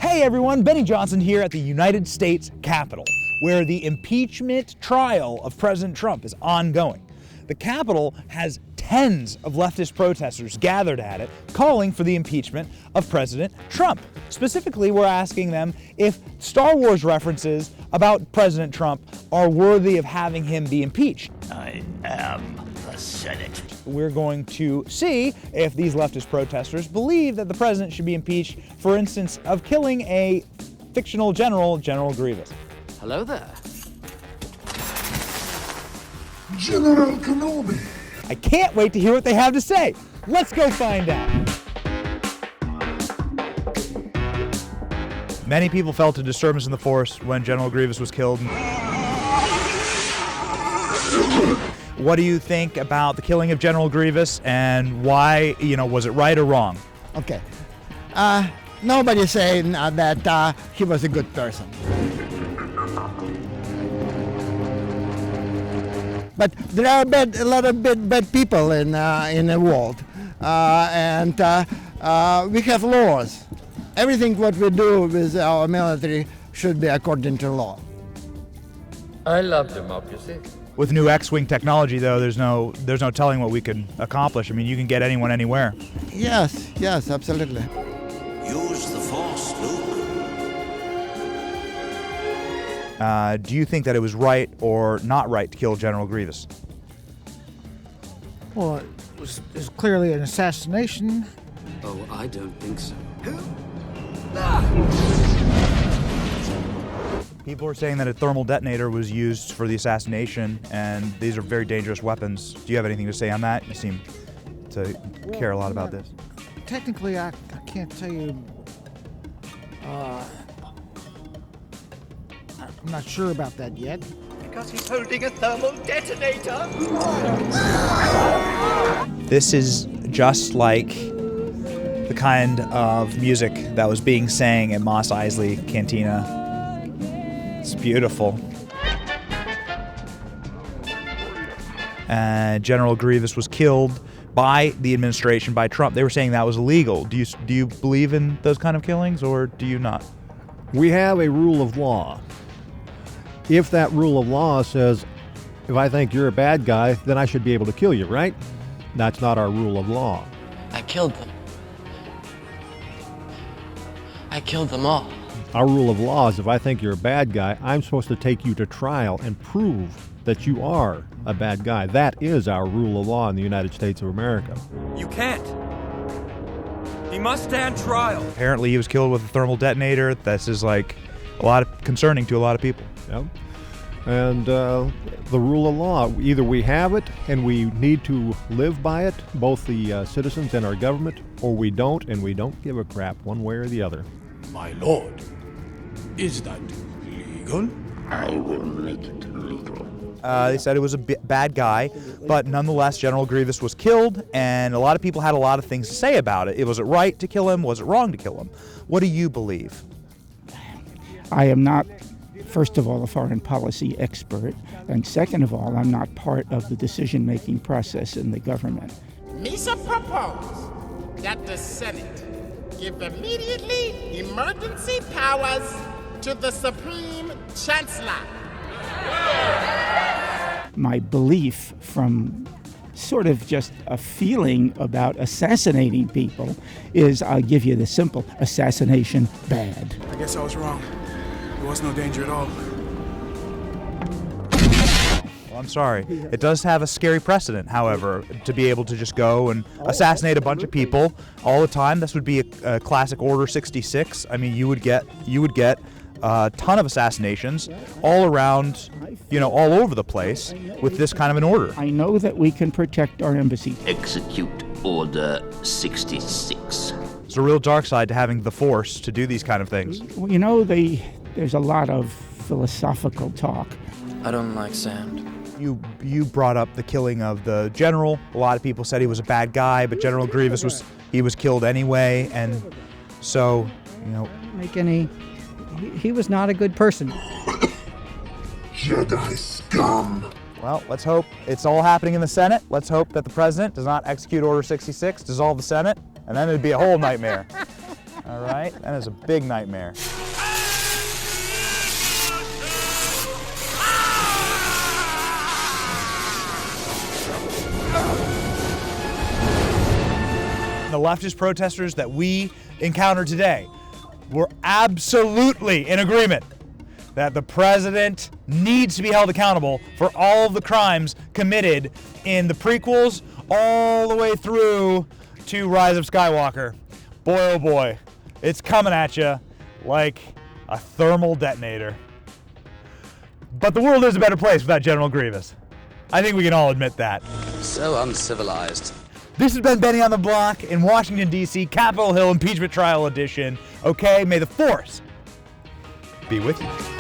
Hey everyone, Benny Johnson here at the United States Capitol, where the impeachment trial of President Trump is ongoing. The Capitol has tens of leftist protesters gathered at it, calling for the impeachment of President Trump. Specifically, we're asking them if Star Wars references about President Trump are worthy of having him be impeached. I am the Senate. We're going to see if these leftist protesters believe that the president should be impeached, for instance, of killing a fictional general, General Grievous. Hello there. General Kenobi. I can't wait to hear what they have to say. Let's go find out. Many people felt a disturbance in the force when General Grievous was killed. What do you think about the killing of General Grievous, and why, was it right or wrong? Okay. Nobody's saying that he was a good person. But there are a lot of bad people in the world, and we have laws. Everything what we do with our military should be according to law. I love democracy. With new X-Wing technology, though, there's no telling what we can accomplish. I mean, you can get anyone anywhere. Yes, absolutely. Use the Force, Luke. Do you think that it was right or not right to kill General Grievous? Well, it was clearly an assassination. Oh, I don't think so. People are saying that a thermal detonator was used for the assassination, and these are very dangerous weapons. Do you have anything to say on that? You seem to care a lot about this. Technically, I can't tell you. I'm not sure about that yet. Because he's holding a thermal detonator. This is just like the kind of music that was being sang at Mos Eisley Cantina. It's beautiful. General Grievous was killed by the administration, by Trump. They were saying that was illegal. Do you believe in those kind of killings, or do you not? We have a rule of law. If that rule of law says, if I think you're a bad guy, then I should be able to kill you, right? That's not our rule of law. I killed them. I killed them all. Our rule of law is if I think you're a bad guy, I'm supposed to take you to trial and prove that you are a bad guy. That is our rule of law in the United States of America. You can't. He must stand trial. Apparently he was killed with a thermal detonator. This is like concerning to a lot of people. Yep. And the rule of law, either we have it and we need to live by it, both the citizens and our government, or we don't, and we don't give a crap one way or the other. My lord, is that legal? I will make it legal. They said it was a bad guy, but nonetheless, General Grievous was killed, and a lot of people had a lot of things to say about it. Was it right to kill him? Was it wrong to kill him? What do you believe? I am not, first of all, a foreign policy expert, and second of all, I'm not part of the decision-making process in the government. Misa propose that the Senate give immediately emergency powers to the Supreme Chancellor. My belief, from sort of just a feeling about assassinating people, is, I'll give you the simple: assassination bad. I guess I was wrong. There was no danger at all. Well, I'm sorry. It does have a scary precedent, however, to be able to just go and assassinate a bunch of people all the time. This would be a classic Order 66. I mean, you would get a ton of assassinations all around, all over the place with this kind of an order. I know that we can protect our embassy. Execute Order 66. There's a real dark side to having the force to do these kind of things. Well, there's a lot of philosophical talk. I don't like sand. You brought up the killing of the general. A lot of people said he was a bad guy, but General Grievous was killed anyway, and so, He was not a good person. Jedi scum. Well, let's hope it's all happening in the Senate. Let's hope that the president does not execute Order 66, dissolve the Senate, and then it'd be a whole nightmare. All right, that is a big nightmare. The leftist protesters that we encountered today were absolutely in agreement that the president needs to be held accountable for all of the crimes committed in the prequels all the way through to Rise of Skywalker. Boy, oh boy, it's coming at you like a thermal detonator. But the world is a better place without General Grievous. I think we can all admit that. So uncivilized. This has been Benny on the Block in Washington, D.C., Capitol Hill Impeachment Trial Edition. Okay, may the Force be with you.